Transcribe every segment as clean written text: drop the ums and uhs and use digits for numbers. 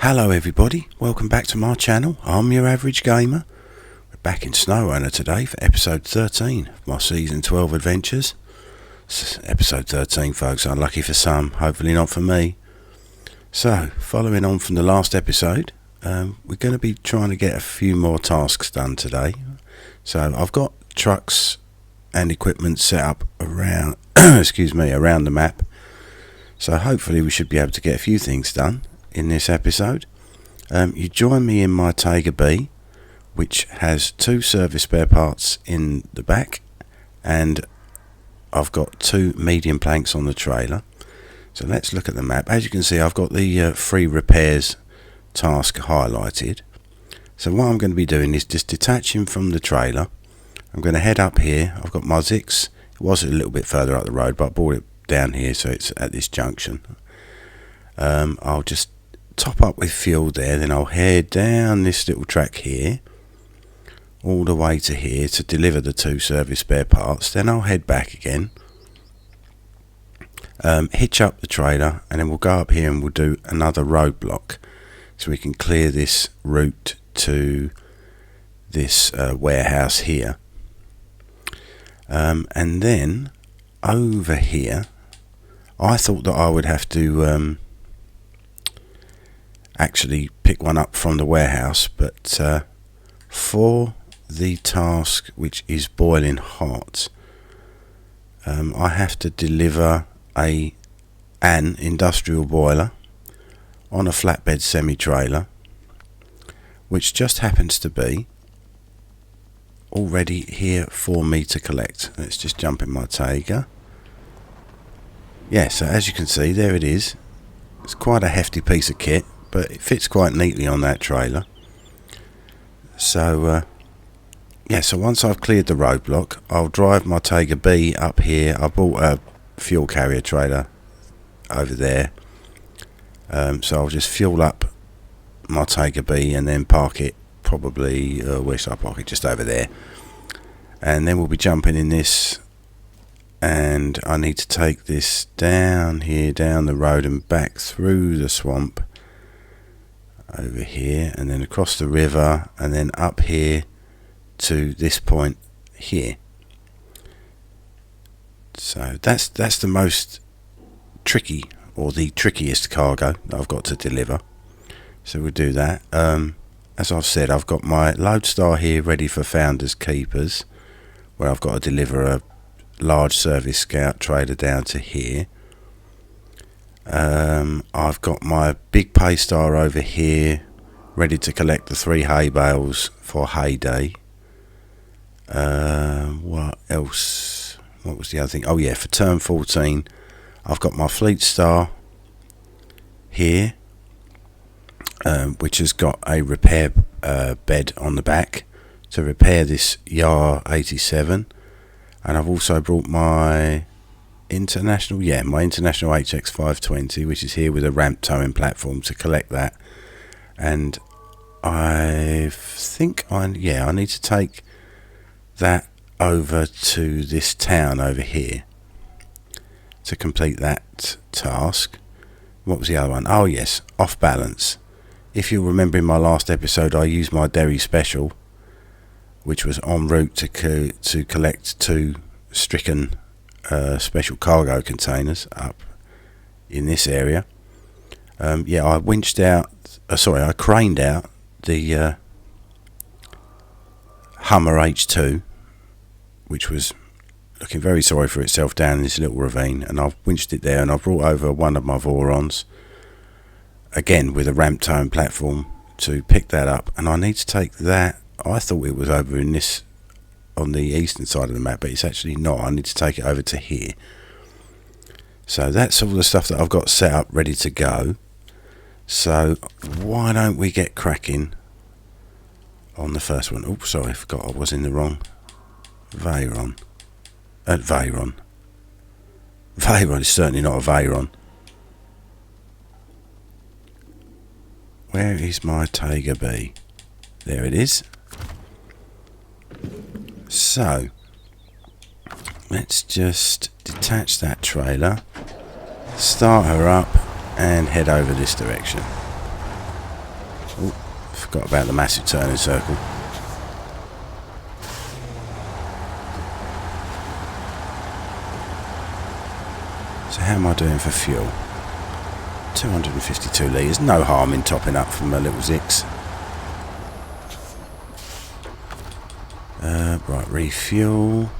Hello everybody, welcome back to my channel. I'm your average gamer. We're back in Snowrunner today for episode 13 of my season 12 adventures. Episode 13 folks, unlucky for some, hopefully not for me. So, following on from the last episode, we're going to be trying to get a few more tasks done today. So I've got trucks and equipment set up around, around the map. So hopefully we should be able to get a few things done in this episode. You join me in my Tiger B, which has 2 service spare parts in the back, and I've got 2 medium planks on the trailer. So let's look at the map. As you can see, I've got the free repairs task highlighted. So what I'm going to be doing is just detaching from the trailer. I'm going to head up here. I've got my Zix. It was a little bit further up the road, but I brought it down here so it's at this junction. I'll just top up with fuel there, then I'll head down this little track here all the way to here to deliver the 2 service spare parts. Then I'll head back again, hitch up the trailer, and then we'll go up here and we'll do another roadblock so we can clear this route to this warehouse here. And then over here I thought that I would have to actually pick one up from the warehouse, but for the task which is boiling hot, I have to deliver an industrial boiler on a flatbed semi-trailer, which just happens to be already here for me to collect. Let's just jump in my Tiger. Yeah, so as you can see, there it is. It's quite a hefty piece of kit, but it fits quite neatly on that trailer. So yeah, so once I've cleared the roadblock, I'll drive my Tiger B up here. I bought a fuel carrier trailer over there, so I'll just fuel up my Tiger B and then park it probably, where should I park it? Just over there. And then we'll be jumping in this, and I need to take this down here, down the road and back through the swamp over here, and then across the river, and then up here to this point here. So that's the most tricky, or the trickiest cargo that I've got to deliver. So we'll do that. As I've said, I've got my Lodestar here ready for Founders Keepers, where I've got to deliver a large service scout trailer down to here. I've got my big Paystar over here ready to collect the 3 hay bales for hay day. What else? What was the other thing? Oh yeah, for turn 14 I've got my Fleet Star here, which has got a repair bed on the back to repair this YAR 87, and I've also brought my international HX 520, which is here with a ramp towing platform to collect that. And I think I need to take that over to this town over here to complete that task. What was the other one? Oh yes, off balance. If you remember in my last episode, I used my Derry Special, which was en route to collect 2 stricken special cargo containers up in this area. Yeah, I winched out, I craned out the Hummer H2, which was looking very sorry for itself down in this little ravine, and I've winched it there, and I've brought over one of my Vorons, again with a ramp towing platform, to pick that up. And I need to take that, I thought it was over in this, on the eastern side of the map, but it's actually not. I need to take it over to here. So that's all the stuff that I've got set up ready to go. So why don't we get cracking on the first one? Oops, sorry, I forgot I was in the wrong Veyron. Veyron is certainly not a Veyron. Where is my Tiger B? There it is. So let's just detach that trailer, start her up, and head over this direction. Forgot about the massive turning circle. So how am I doing for fuel? 252 litres. No harm in topping up from a little Zix. Right, refuel.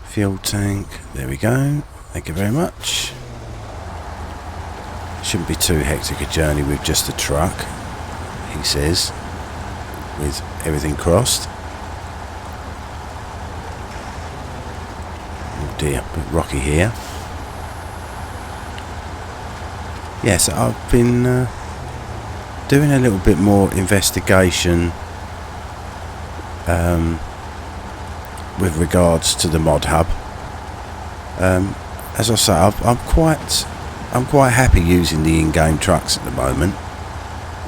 Fuel tank. There we go. Thank you very much. Shouldn't be too hectic a journey with just a truck, he says, with everything crossed. Oh dear, a bit rocky here. Yes, I've been doing a little bit more investigation with regards to the mod hub. As I say, I'm quite happy using the in-game trucks at the moment,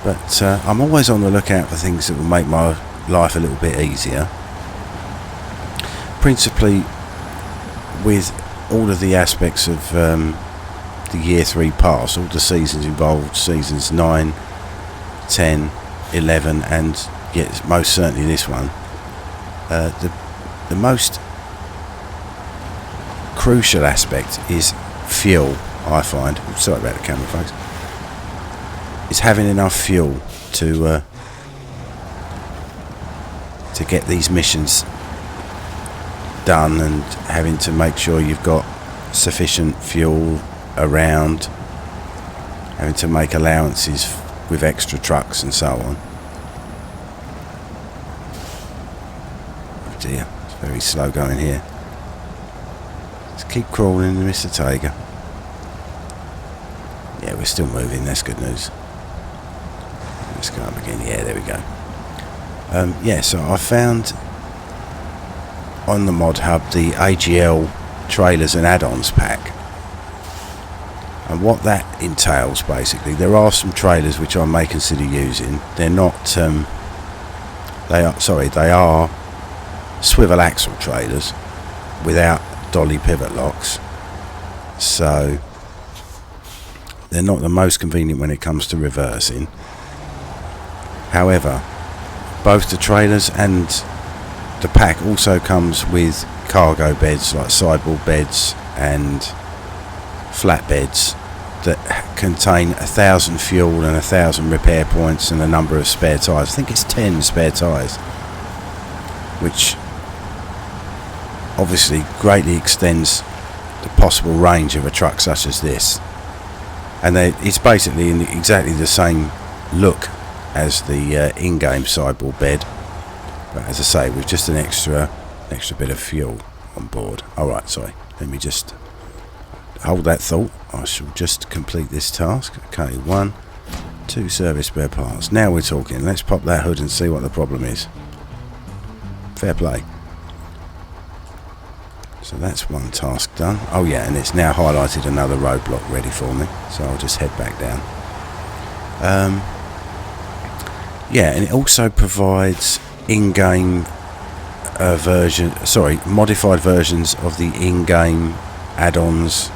but I'm always on the lookout for things that will make my life a little bit easier. Principally with all of the aspects of the year 3 pass, all the seasons involved, seasons 9, 10, 11 and yes, most certainly this one. The most crucial aspect is fuel, I find. Sorry about the camera, folks. Is having enough fuel to get these missions done, and having to make sure you've got sufficient fuel around, having to make allowances with extra trucks and so on. Oh dear, it's very slow going here. Let's keep crawling, Mr. Tiger. Yeah, we're still moving, that's good news. Let's go up again. Yeah, there we go. Yeah, so I found on the mod hub the AGL trailers and add-ons pack, and what that entails basically, there are some trailers which I may consider using. They're not they are swivel axle trailers without dolly pivot locks, so they're not the most convenient when it comes to reversing. However, both the trailers and the pack also comes with cargo beds, like sideboard beds and flat beds, that contain 1,000 fuel and 1,000 repair points and a number of spare tyres. I think it's 10 spare tyres, which obviously greatly extends the possible range of a truck such as this. And it's basically in exactly the same look as the in-game sideboard bed, but as I say, with just an extra bit of fuel on board. Alright, sorry, let me just hold that thought. I shall just complete this task. Okay, 1, 2 service spare parts. Now we're talking. Let's pop that hood and see what the problem is. Fair play. So that's one task done. Oh yeah, and it's now highlighted another roadblock ready for me, so I'll just head back down. Yeah, and it also provides in-game modified versions of the in-game add-ons,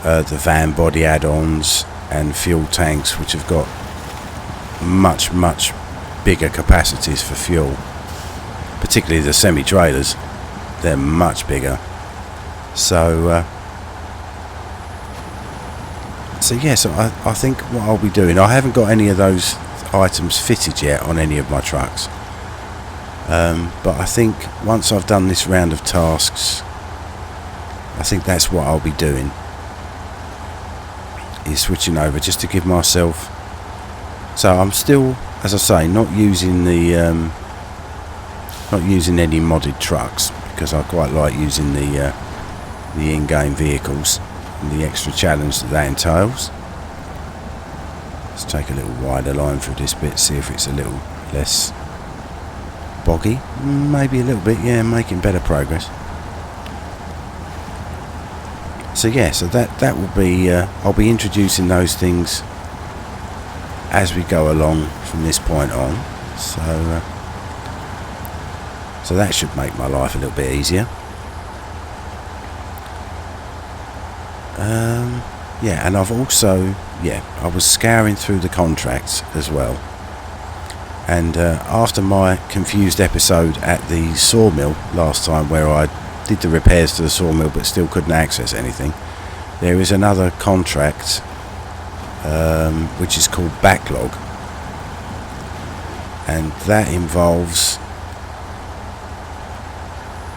the van body add-ons and fuel tanks, which have got much bigger capacities for fuel, particularly the semi-trailers. They're much bigger. So I think what I'll be doing, I haven't got any of those items fitted yet on any of my trucks, but I think once I've done this round of tasks, I think that's what I'll be doing, is switching over just to give myself. So I'm still, as I say, not using any modded trucks, because I quite like using the in-game vehicles and the extra challenge that entails. Let's take a little wider line through this bit, see if it's a little less boggy. Maybe a little bit, yeah, making better progress. So yeah, so that will be, I'll be introducing those things as we go along from this point on. So that should make my life a little bit easier. Yeah, and I've also, I was scouring through the contracts as well. And after my confused episode at the sawmill last time, where I did the repairs to the sawmill but still couldn't access anything, there is another contract which is called Backlog. And that involves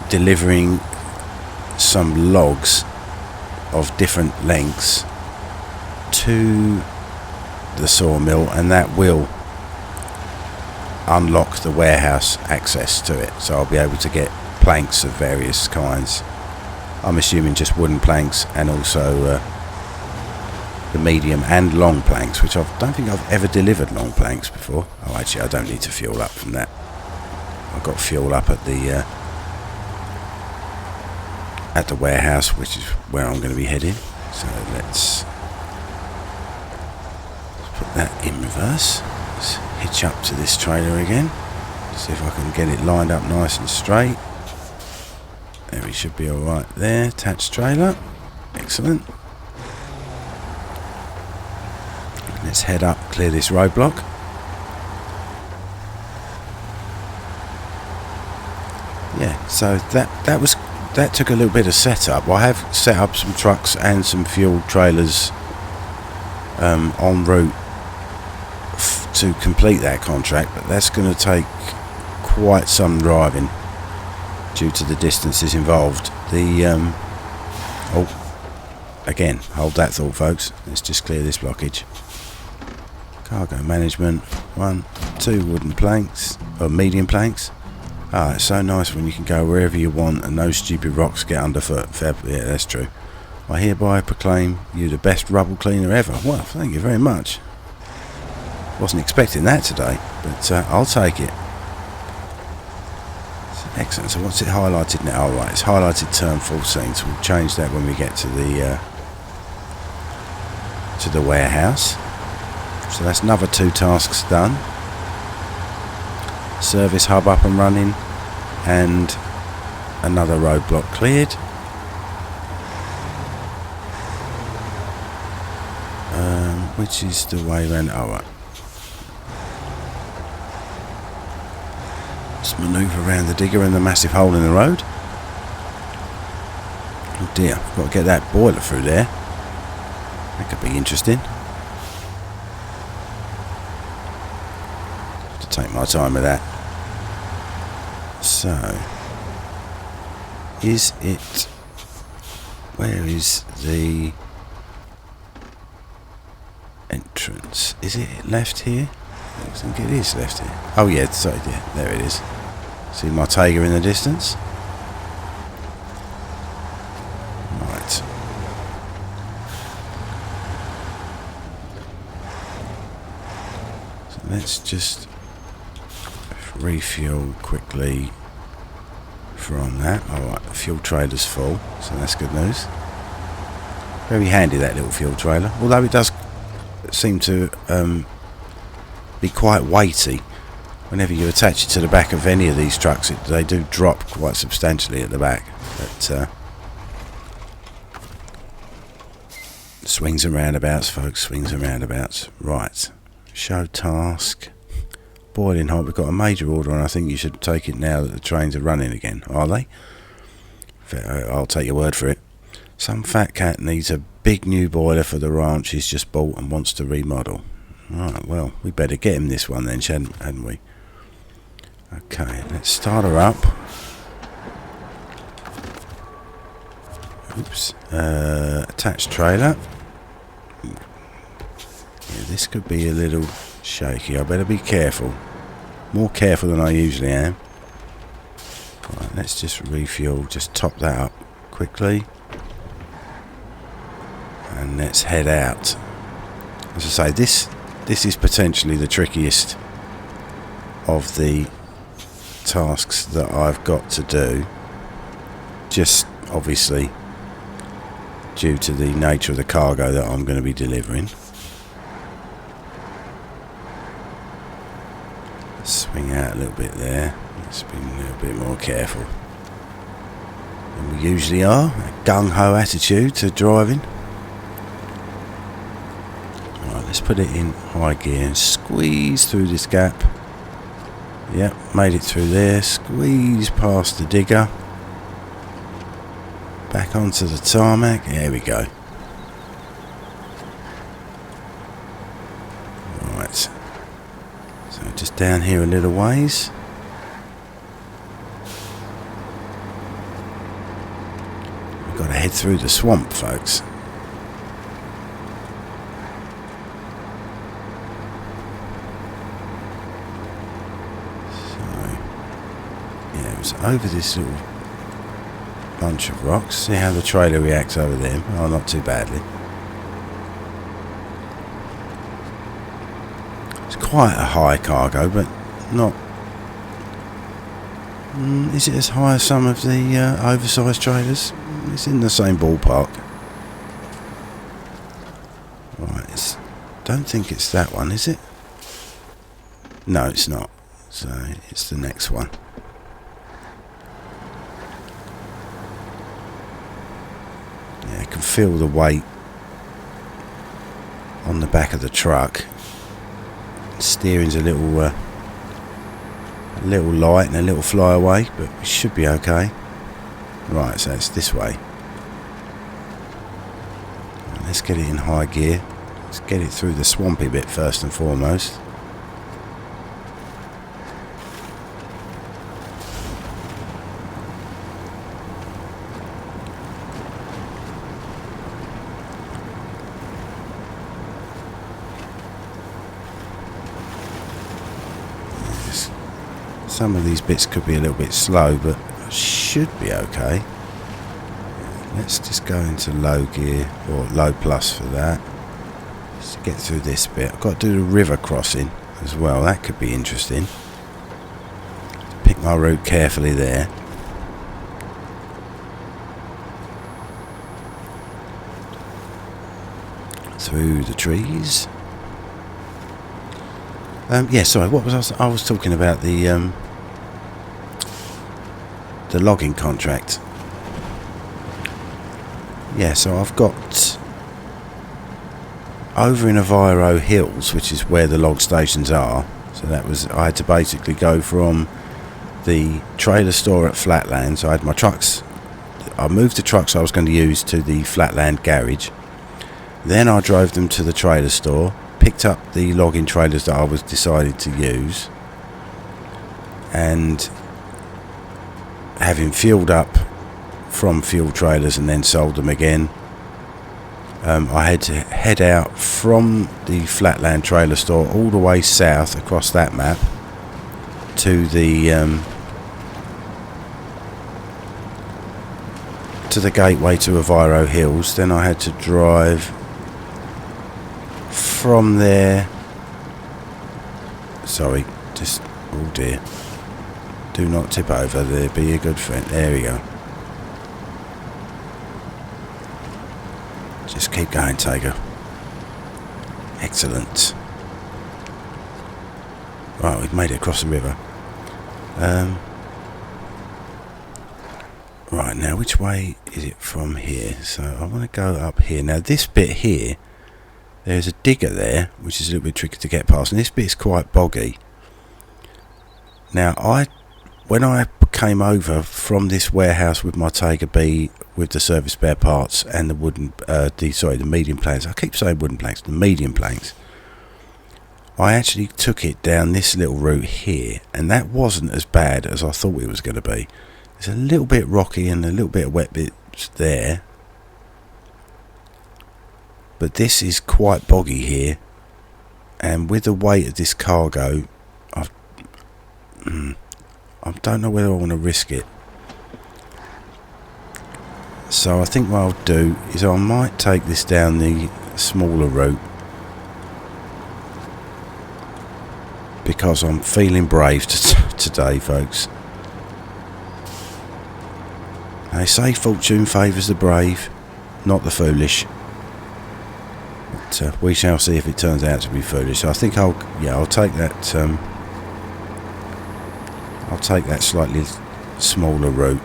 delivering some logs of different lengths to the sawmill, and that will unlock the warehouse access to it, so I'll be able to get planks of various kinds. I'm assuming just wooden planks, and also the medium and long planks, which I don't think I've ever delivered long planks before. Oh, actually I don't need to fuel up from that. I've got fuel up at the warehouse, which is where I'm going to be heading. So let's put that in reverse. Let's hitch up to this trailer again, see if I can get it lined up nice and straight. There, we should be alright there. Attached trailer, excellent. Let's head up, clear this roadblock. Yeah, so that took a little bit of setup. I have set up some trucks and some fuel trailers en route to complete that contract, but that's going to take quite some driving due to the distances involved. Again, hold that thought, folks. Let's just clear this blockage. Cargo management, 1, 2 wooden planks, or medium planks. Ah, it's so nice when you can go wherever you want and no stupid rocks get underfoot. Yeah, that's true. I hereby proclaim you the best rubble cleaner ever. Well, thank you very much. Wasn't expecting that today, but I'll take it. Excellent. So what's it highlighted now? All right, it's highlighted turn full scene, so we'll change that when we get to the warehouse. So that's another 2 tasks done. Service hub up and running, and another roadblock cleared. Which is the way around? Oh, right. Let's manoeuvre around the digger and the massive hole in the road. Oh dear, I've got to get that boiler through there. That could be interesting. Have to take my time with that. So, is it... Where is the entrance? Is it left here? I think it is left here. Oh yeah, sorry, yeah, there it is. See my Tiger in the distance? Right. So let's just refuel quickly from that. Alright, the fuel trailer's full, so that's good news. Very handy, that little fuel trailer, although it does seem to be quite weighty. Whenever you attach it to the back of any of these trucks, they do drop quite substantially at the back. But swings and roundabouts, folks, swings and roundabouts. Right, show task, boiling hot. We've got a major order, and I think you should take it now that the trains are running again. Are they? I'll take your word for it. Some fat cat needs a big new boiler for the ranch he's just bought and wants to remodel. Right, well, we better get him this one then, hadn't we? Okay, let's start her up. Oops. Attached trailer. Yeah, this could be a little shaky. I better be careful. More careful than I usually am. Right, let's just refuel. Just top that up quickly. And let's head out. As I say, this is potentially the trickiest of the tasks that I've got to do, just obviously due to the nature of the cargo that I'm going to be delivering. Let's swing out a little bit there. Let's be a little bit more careful than we usually are. A gung-ho attitude to driving. Let's put it in high gear and squeeze through this gap. Yep, made it through there. Squeeze past the digger. Back onto the tarmac. There we go. Right. So just down here a little ways. We've got to head through the swamp, folks. Over this little bunch of rocks. See how the trailer reacts over them. Oh, not too badly. It's quite a high cargo, but not... is it as high as some of the oversized trailers? It's in the same ballpark. Right, don't think it's that one, is it? No, it's not. So, it's the next one. I can feel the weight on the back of the truck. Steering's a little light and a little flyaway, but it should be okay. Right, so it's this way. Let's get it in high gear. Let's get it through the swampy bit first and foremost. Some of these bits could be a little bit slow, but should be okay. Let's just go into low gear, or low plus for that. Just to get through this bit. I've got to do the river crossing as well. That could be interesting. Pick my route carefully there. Through the trees. Yeah, sorry, what was I was talking about the logging contract. Yeah, so I've got over in Aviro Hills, which is where the log stations are. So that was, I had to basically go from the trailer store at Flatland. So I had my trucks, I moved the trucks I was going to use to the Flatland garage. Then I drove them to the trailer store, picked up the logging trailers that I was decided to use, and having fueled up from fuel trailers and then sold them again, I had to head out from the Flatland trailer store all the way south across that map to the gateway to Aviro Hills. Then I had to drive from there. Sorry, just, oh dear, do not tip over there, be a good friend. There we go. Just keep going, Tiger. Excellent. Right, we've made it across the river. Right, now which way is it from here? So I want to go up here. Now this bit here, there's a digger there, which is a little bit tricky to get past, and this bit's quite boggy. Now when I came over from this warehouse with my Tiger B with the service spare parts and the wooden, the medium planks. I keep saying wooden planks, the medium planks. I actually took it down this little route here, and that wasn't as bad as I thought it was going to be. It's a little bit rocky and a little bit of wet bits there, but this is quite boggy here, and with the weight of this cargo, I don't know whether I want to risk it. So I think what I'll do is I might take this down the smaller route, because I'm feeling brave today, folks. They say fortune favours the brave, not the foolish. But we shall see if it turns out to be foolish. So I think I'll take that. I'll take that slightly smaller route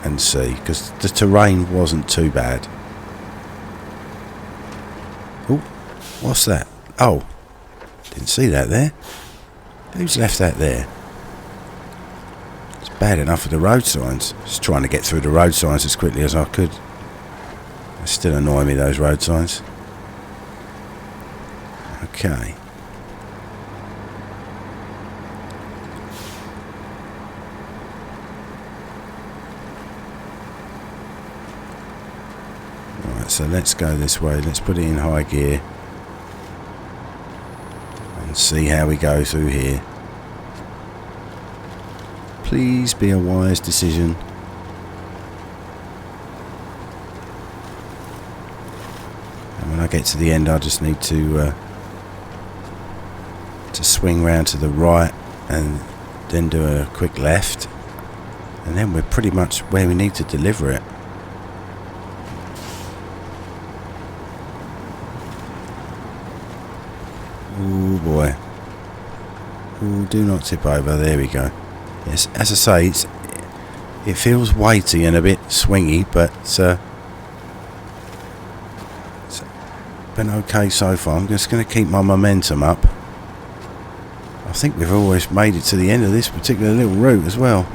and see, because the terrain wasn't too bad. Oh, what's that? Oh, didn't see that there. Who's left that there? It's bad enough for the road signs. Just trying to get through the road signs as quickly as I could. They still annoy me, those road signs. Okay. Right, so let's go this way. Let's put it in high gear. And see how we go through here. Please be a wise decision. And when I get to the end, I just need to swing round to the right and then do a quick left, and then we're pretty much where we need to deliver it. Oh boy. Ooh, do not tip over. There we go. Yes, as I say, it feels weighty and a bit swingy, but it's been okay so far. I'm just going to keep my momentum up. I think we've always made it to the end of this particular little route as well.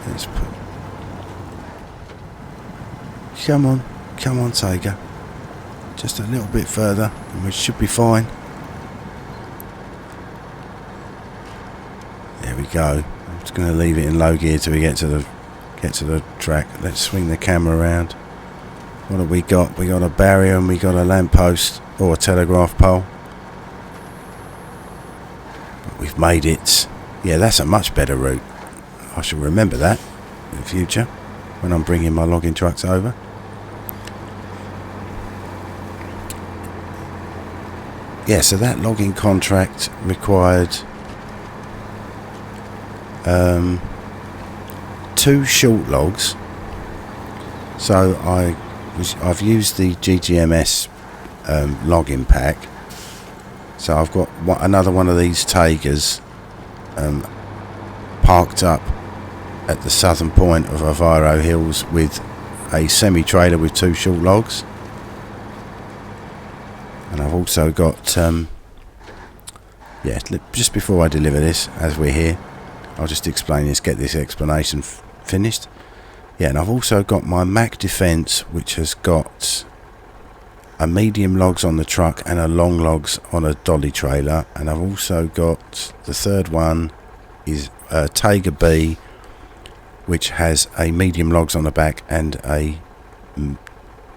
Let's put... Come on, Tiger. Just a little bit further, and we should be fine. There we go. I'm just going to leave it in low gear till we get to the track. Let's swing the camera around. What have we got? We got a barrier and we got a lamppost or a telegraph pole. We've made it. Yeah, that's a much better route. I shall remember that in the future when I'm bringing my logging trucks over. Yeah, so that logging contract required 2 short logs. So I've used the GGMS logging pack. So I've got another one of these Tigers parked up at the southern point of Aviro Hills with a semi-trailer with 2 short logs. And I've also got, yeah, just before I deliver this, as we're here, I'll just explain this, get this explanation finished. Yeah, and I've also got my Mac Defence, which has got a medium logs on the truck and a long logs on a dolly trailer, and I've also got the third one is a Tiger B, which has a medium logs on the back and a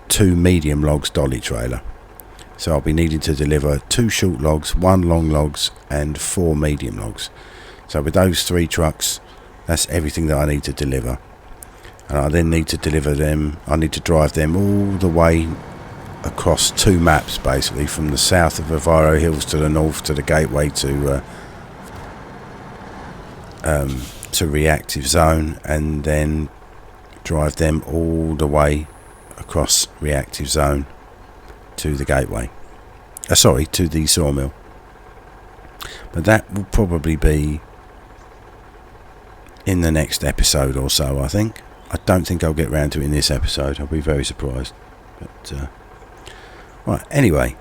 2 medium logs dolly trailer. So I'll be needing to deliver 2 short logs, 1 long logs and 4 medium logs. So with those 3 trucks, that's everything that I need to deliver. And I then need to deliver them, I need to drive them all the way across 2 maps, basically, from the south of Aviro Hills to the north to the gateway to Reactive Zone, and then drive them all the way across Reactive Zone to the gateway. To the sawmill. But that will probably be in the next episode or so, I think. I don't think I'll get round to it in this episode. I'll be very surprised. But right, anyway,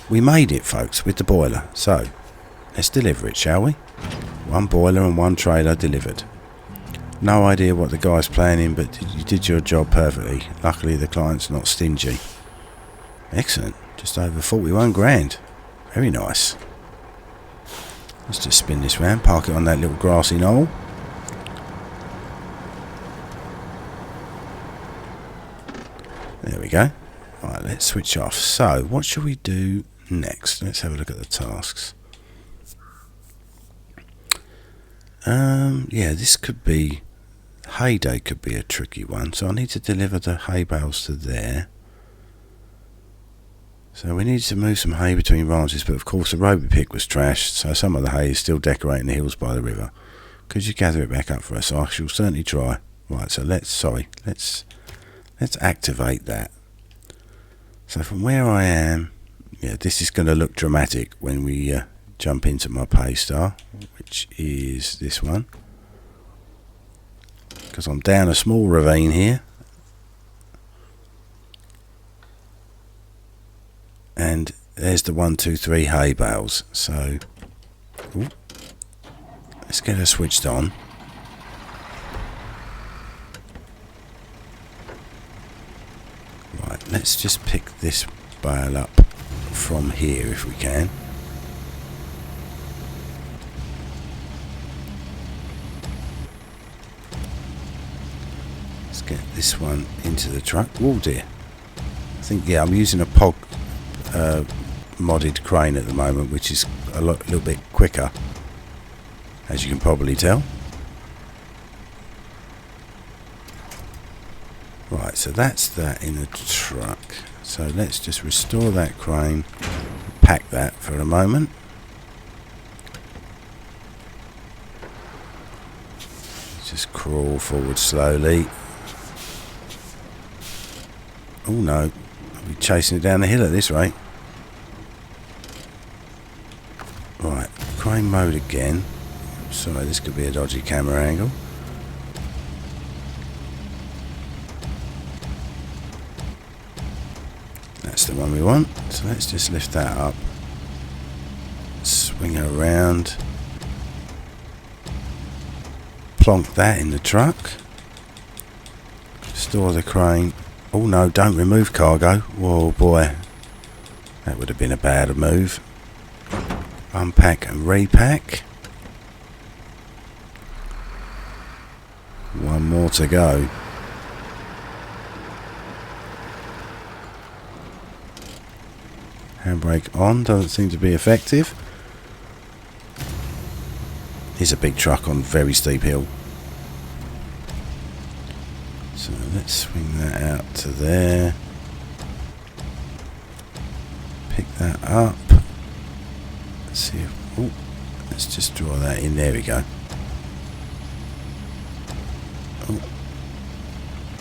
we made it, folks, with the boiler. So let's deliver it, shall we? 1 boiler and 1 trailer delivered. No idea what the guy's planning, but you did your job perfectly. Luckily the client's not stingy. Excellent. Just over 41 grand. Very nice. Let's just spin this round, park it on that little grassy knoll. There we go. Right, let's switch off. So, what shall we do next? Let's have a look at the tasks. Yeah, this could be... Hay day could be a tricky one. So I need to deliver the hay bales to there. So we need to move some hay between ranches, but of course the road we picked was trashed, so some of the hay is still decorating the hills by the river. Could you gather it back up for us? I shall certainly try. Right, so let's activate that. So from where I am, yeah, this is going to look dramatic when we jump into my pay star, which is this one. Because I'm down a small ravine here. And there's the 1, 2, 3 hay bales. So let's get her switched on. Right, let's just pick this bale up from here if we can. Let's get this one into the truck. Oh dear. I think, yeah, I'm using a POG modded crane at the moment, which is a little bit quicker, as you can probably tell. Right, so that's that in the truck. So let's just restore that crane, pack that for a moment. Just crawl forward slowly. Oh no, I'll be chasing it down the hill at this rate. Right, crane mode again. Sorry, this could be a dodgy camera angle. That's the one we want. So let's just lift that up. Swing her around. Plonk that in the truck. Store the crane. Oh no, don't remove cargo. Whoa boy. That would have been a bad move. Unpack and repack. One more to go. Handbrake on, doesn't seem to be effective. Here's a big truck on very steep hill. So let's swing that out to there. Pick that up. Let's see if, oh, let's just draw that in. There we go. Oh,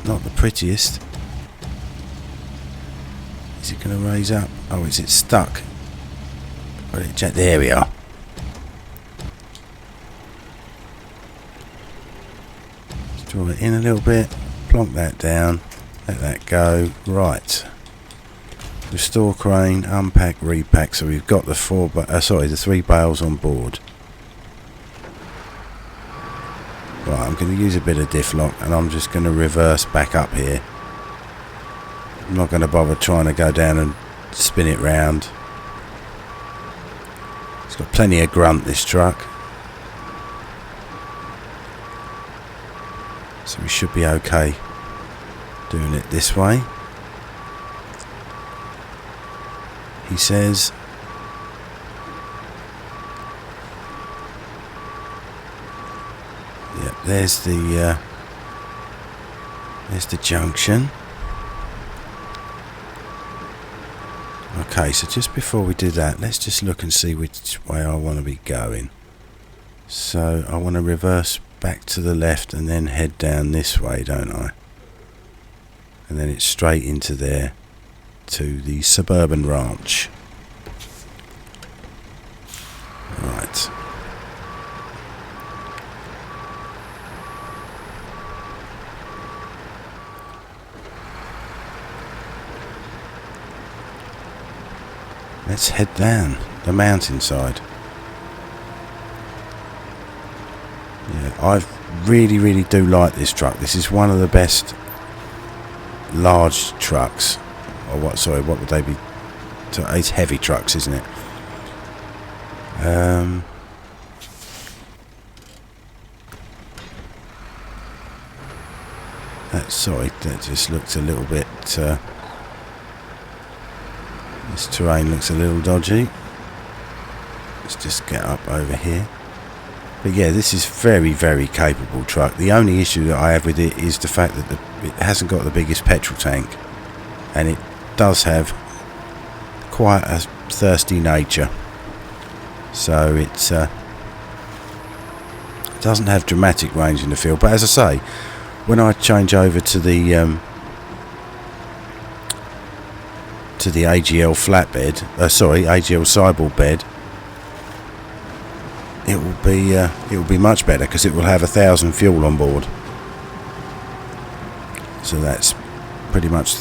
not the prettiest. Is it going to raise up? Oh, is it stuck? There we are. Let's draw it in a little bit. Plonk that down. Let that go. Right. Restore crane. Unpack. Repack. So we've got the the 3 bales on board. Right. I'm going to use a bit of diff lock, and I'm just going to reverse back up here. I'm not going to bother trying to go down and spin it round. It's got plenty of grunt, this truck. So we should be okay doing it this way. He says. Yeah, there's the junction. Okay, so just before we do that, let's just look and see which way I want to be going. So I want to reverse back to the left and then head down this way, don't I? And then it's straight into there to the suburban ranch. Right. Let's head down the mountainside. Yeah, I really do like this truck. This is one of the best large trucks. Or what? Sorry, what would they be? It's heavy trucks, isn't it? Sorry, that just looks a little bit. This terrain looks a little dodgy. Let's just get up over here. But yeah, this is very capable truck. The only issue that I have with it is the fact that it hasn't got the biggest petrol tank, and it does have quite a thirsty nature. So it doesn't have dramatic range in the field. But as I say, when I change over to the AGL flatbed, AGL sideboard bed, it will be much better because it will have 1,000 fuel on board. So that's pretty much,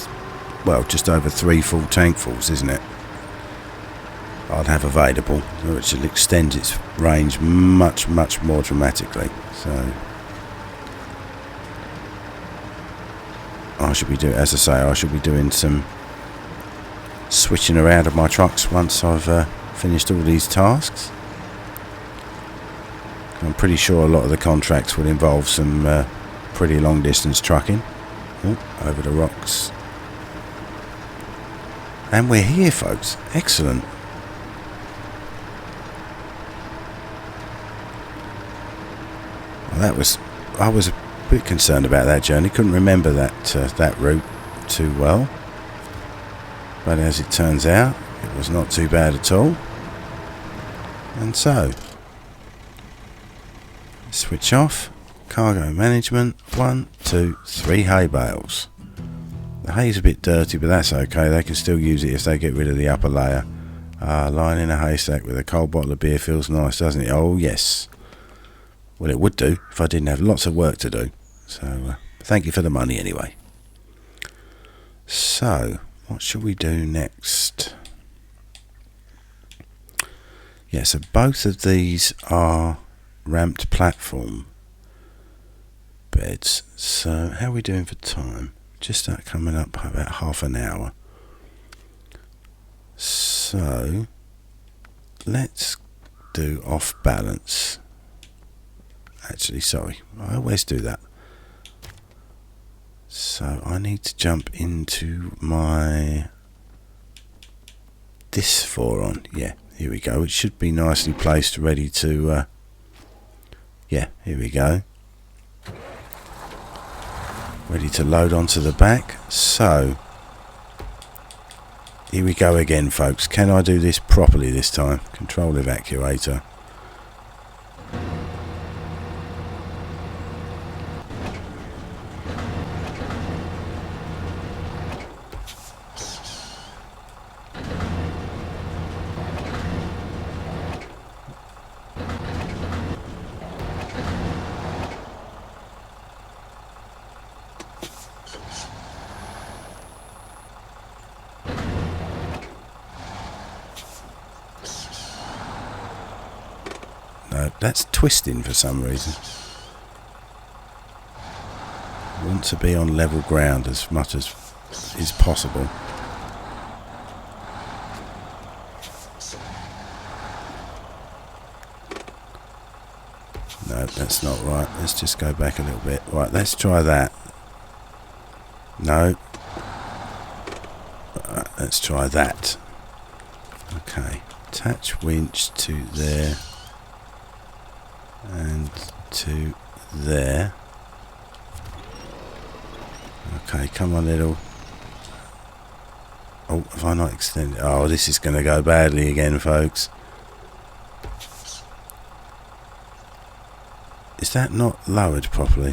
well, just over 3 full tankfuls, isn't it? I'd have available, which will extend its range much more dramatically. So I should be doing, as I say, I should be doing some switching around of my trucks once I've finished all these tasks. I'm pretty sure a lot of the contracts will involve some pretty long distance trucking. Over the rocks. And we're here, folks. Excellent. Well, I was a bit concerned about that journey. Couldn't remember that route too well. But as it turns out, it was not too bad at all. And so, switch off. Cargo management. 1, 2, 3 hay bales. The hay's a bit dirty, but that's okay. They can still use it if they get rid of the upper layer. Lying in a haystack with a cold bottle of beer feels nice, doesn't it? Oh, yes. Well, it would do if I didn't have lots of work to do. So, thank you for the money anyway. So, what shall we do next? Yeah, so both of these are ramped platform beds. So, how are we doing for time? Just coming up about half an hour. So, let's do off balance. Actually, sorry, I always do that. So I need to jump into this 4 on. Yeah, here we go. It should be nicely placed, ready to. Yeah, here we go. Ready to load onto the back. So here we go again, folks. Can I do this properly this time? Control evacuator. No, that's twisting for some reason. I want to be on level ground as much as is possible. No, that's not right. Let's just go back a little bit. Right, let's try that. No. Let's try that. Okay. Attach winch to there. And to there. Okay, come on, little. Oh, have I not extended? Oh, this is going to go badly again, folks. Is that not lowered properly?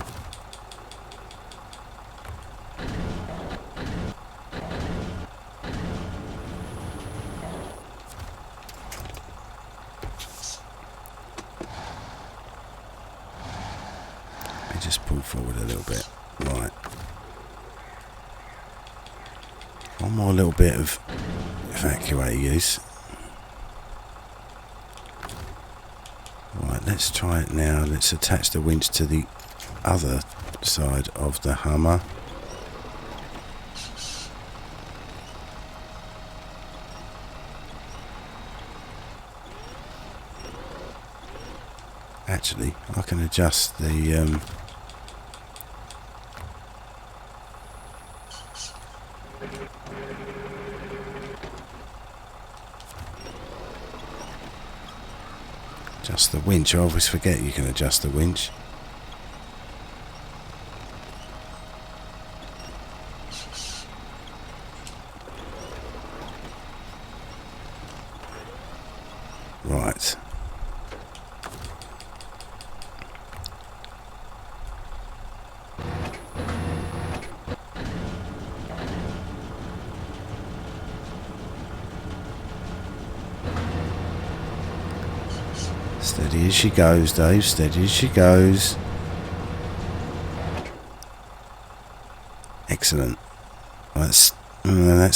Let me just pull forward a little bit. Right. One more little bit of evacuator use. Right, let's try it now. Let's attach the winch to the other side of the Hummer. Actually, I can adjust the adjust the winch. I always forget you can adjust the winch. Right. Steady as she goes, Dave. Steady as she goes. Excellent. That's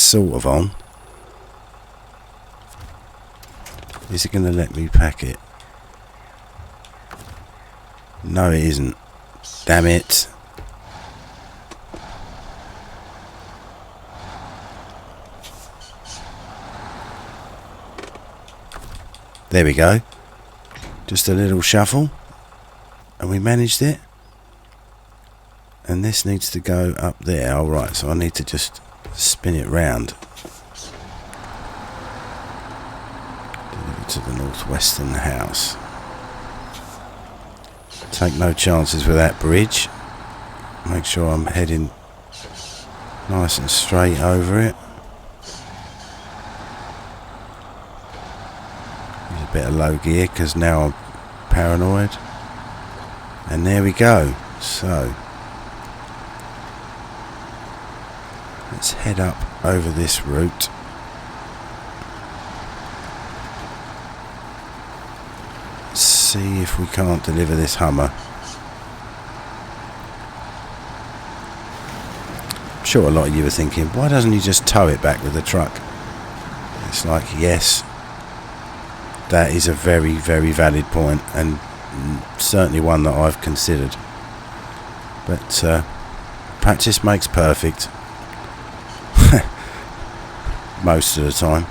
sort of on. Is it going to let me pack it? No, it isn't. Damn it. There we go. Just a little shuffle. And we managed it. And this needs to go up there. Alright, so I need to just spin it round. Deliver to the northwestern house. Take no chances with that bridge. Make sure I'm heading nice and straight over it. Use a bit of low gear because now I'm paranoid. And there we go. So let's head up over this route. See if we can't deliver this Hummer. I'm sure a lot of you are thinking, why doesn't he just tow it back with the truck? It's like, yes, that is a very, very valid point, and certainly one that I've considered. But practice makes perfect. Most of the time.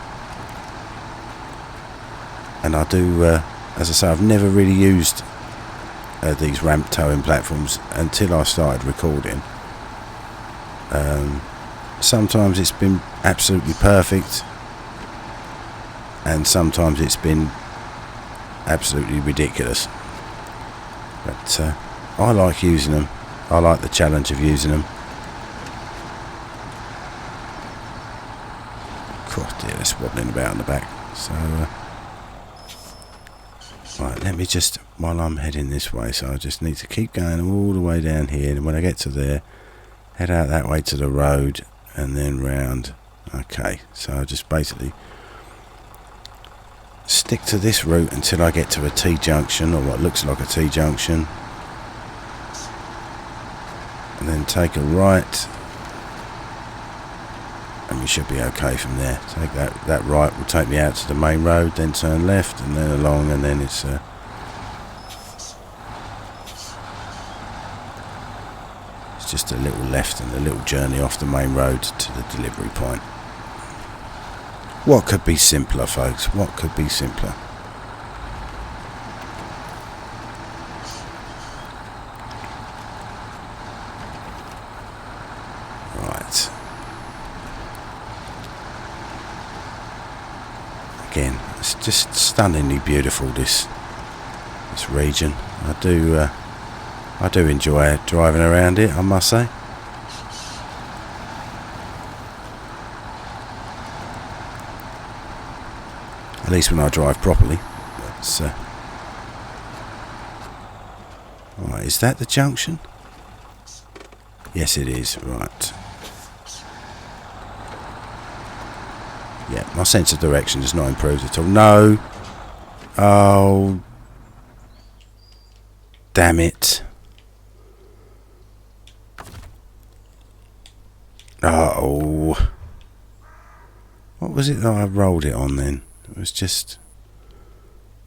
And I do, as I say, I've never really used these ramp towing platforms until I started recording. Sometimes it's been absolutely perfect, and sometimes it's been absolutely ridiculous. But I like using them. I like the challenge of using them. God dear, it's wobbling about in the back. So, right, let me just, while I'm heading this way, so I just need to keep going all the way down here, and when I get to there, head out that way to the road, and then round. Okay, so I just basically stick to this route until I get to a T-junction, or what looks like a T-junction, and then take a right, and we should be okay from there. Take that right will take me out to the main road, then turn left, and then along, and then it's just a little left and a little journey off the main road to the delivery point. What could be simpler, folks? What could be simpler? Right. Again, it's just stunningly beautiful, this region. I do enjoy driving around it, I must say. At least when I drive properly. That's, right, is that the junction? Yes, it is. Right. Yeah, my sense of direction has not improved at all. No. Oh. Damn it. Oh. What was it that I rolled it on then? It was just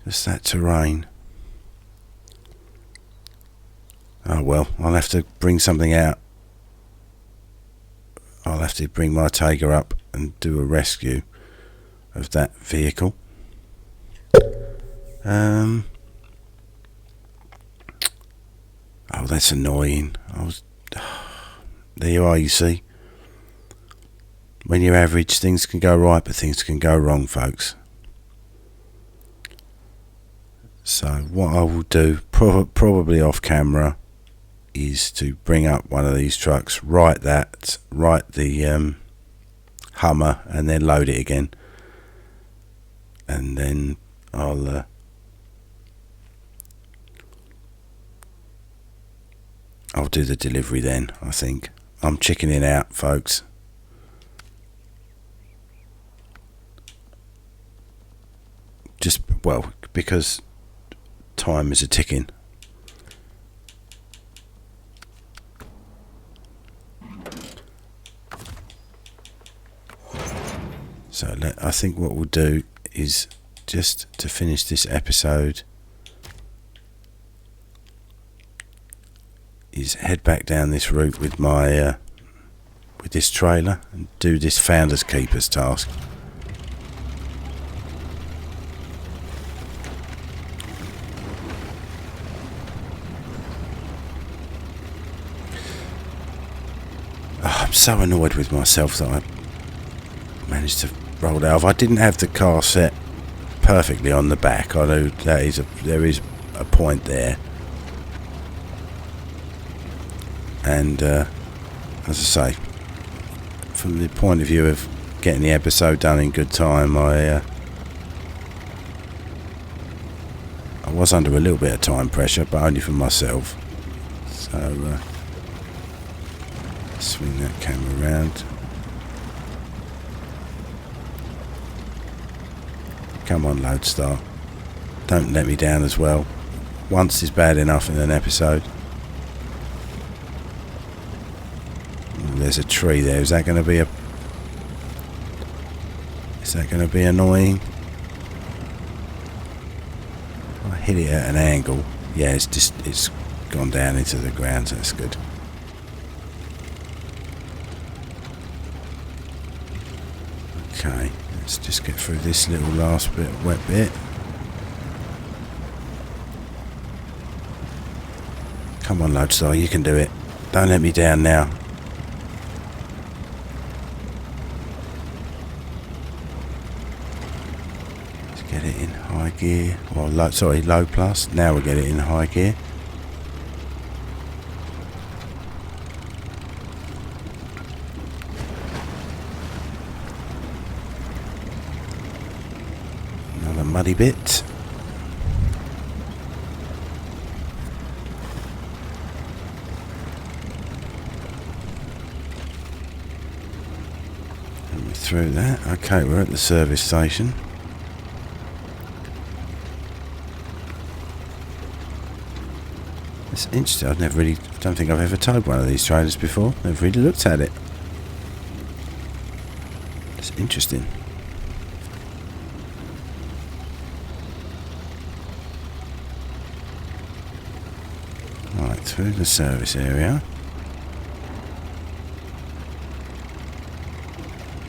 that terrain. Oh well, I'll have to bring something out. I'll have to bring my Tiger up and do a rescue of that vehicle. Oh, that's annoying. There you are, you see. When you're average, things can go right, but things can go wrong, folks. So what I will do, probably off camera, is to bring up one of these trucks, right the Hummer, and then load it again. And then I'll do the delivery then, I think. I'm chickening out, folks. Just, well, because time is a ticking. So I think what we'll do is just to finish this episode is head back down this route with my with this trailer and do this Founders Keepers task. I'm so annoyed with myself that I managed to roll that off. I didn't have the car set perfectly on the back. I know that there is a point there, and as I say, from the point of view of getting the episode done in good time, I was under a little bit of time pressure, but only for myself. So swing that camera around. Come on, Lodestar. Don't let me down as well. Once is bad enough in an episode. There's a tree there. Is that going to be annoying? I hit it at an angle. Yeah, it's gone down into the ground, so that's good. Okay, let's just get through this little last bit, wet bit. Come on, Lodestar, you can do it. Don't let me down now. Let's get it in high gear, or low plus. Now we get it in high gear. Muddy bit. And we're through that. Okay, we're at the service station. It's interesting. Don't think I've ever towed one of these trailers before. Never really looked at it. It's interesting. Right, through the service area.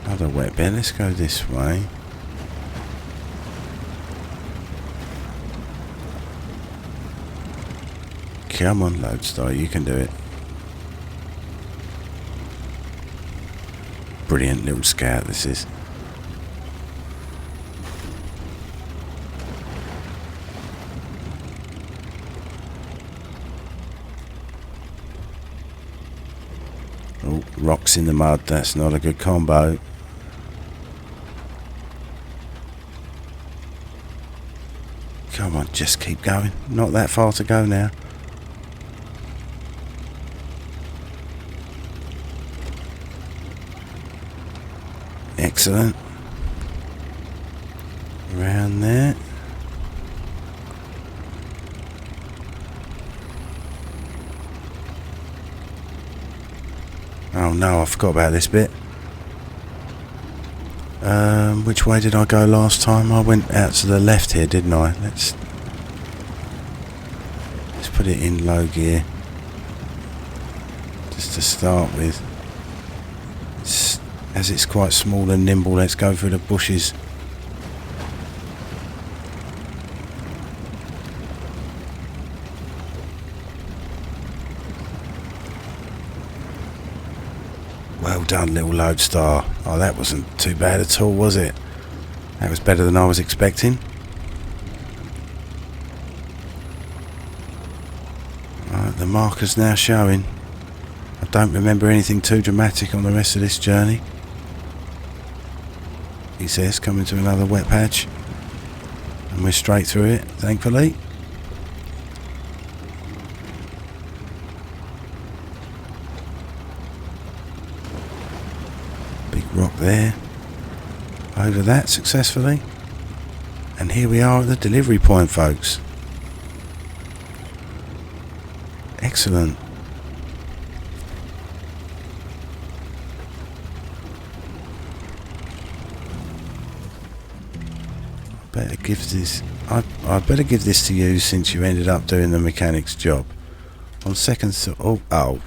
Another wet bit. Let's go this way. Come on, Lodestar, you can do it. Brilliant little scout this is. Oh, rocks in the mud, that's not a good combo. Come on, just keep going. Not that far to go now. Excellent. Around there. Oh no, I forgot about this bit. Which way did I go last time? I went out to the left here, didn't I? Let's put it in low gear. Just to start with. As it's quite small and nimble, let's go through the bushes. Well done, little Lodestar. Oh, that wasn't too bad at all, was it? That was better than I was expecting. Right, the marker's now showing. I don't remember anything too dramatic on the rest of this journey. He says, coming to another wet patch. And we're straight through it, thankfully. Big rock there. Over that successfully. And here we are at the delivery point, folks. Excellent. better give this. I better give this to you since you ended up doing the mechanic's job. On second thought, oh,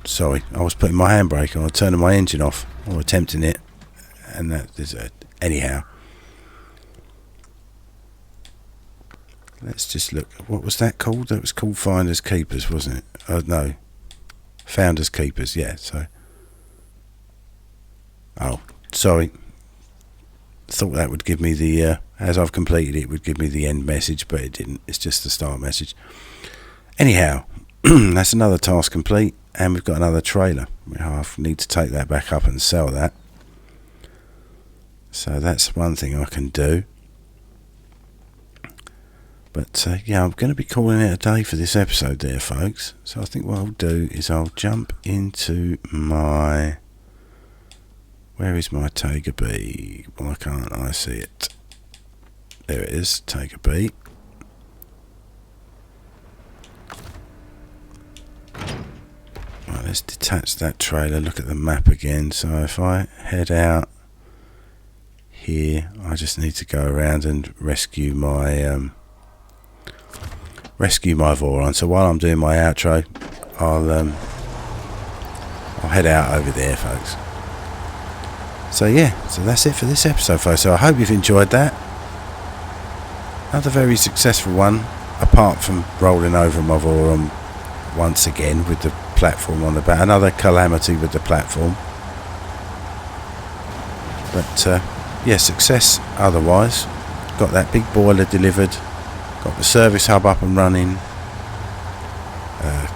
sorry, I was putting my handbrake on, turning my engine off, or attempting it, and that is anyhow. Let's just look. What was that called? That was called Finders Keepers, wasn't it? Oh no, Founders Keepers. Yeah. So. Oh, sorry. Thought that would give me the as I've completed it would give me the end message, but it didn't. It's just the start message. Anyhow, that's another task complete, and we've got another trailer. I need to take that back up and sell that. So that's one thing I can do. But yeah, I'm going to be calling it a day for this episode there, folks. So I think what I'll do is I'll jump into my... Where is my Tiger B? Why can't I see it? There it is, Tiger B. Right, let's detach that trailer, look at the map again. So if I head out here, I just need to go around and rescue my Voron. So while I'm doing my outro, I'll head out over there, folks. So yeah, so that's it for this episode, folks. So I hope you've enjoyed that. Another very successful one, apart from rolling over my Voron once again with the platform on the back. Another calamity with the platform. But yeah, success otherwise. Got that big boiler delivered. Got the service hub up and running.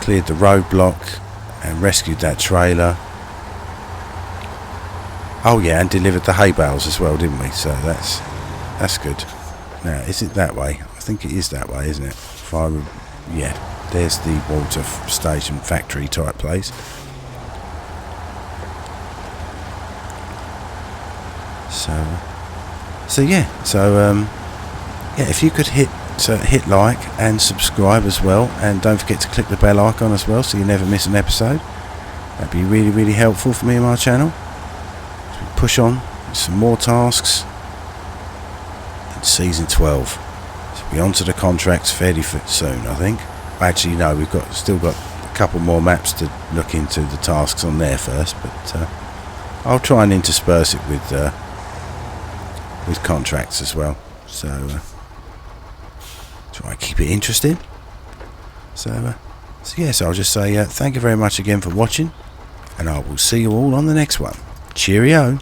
Cleared the roadblock and rescued that trailer. Oh yeah, and delivered the hay bales as well, didn't we? So that's good. Now, is it that way? I think it is that way, isn't it? Yeah, there's the water station factory type place. So yeah, if you could hit like and subscribe as well, and don't forget to click the bell icon as well, so you never miss an episode. That'd be really, really helpful for me and my channel. So we push on with some more tasks in season 12. So we'll be on to the contracts fairly soon, I think. Actually, no, we've still got a couple more maps to look into the tasks on there first, but I'll try and intersperse it with contracts as well. So try and keep it interesting. So yes, I'll just say thank you very much again for watching, and I will see you all on the next one. Cheerio.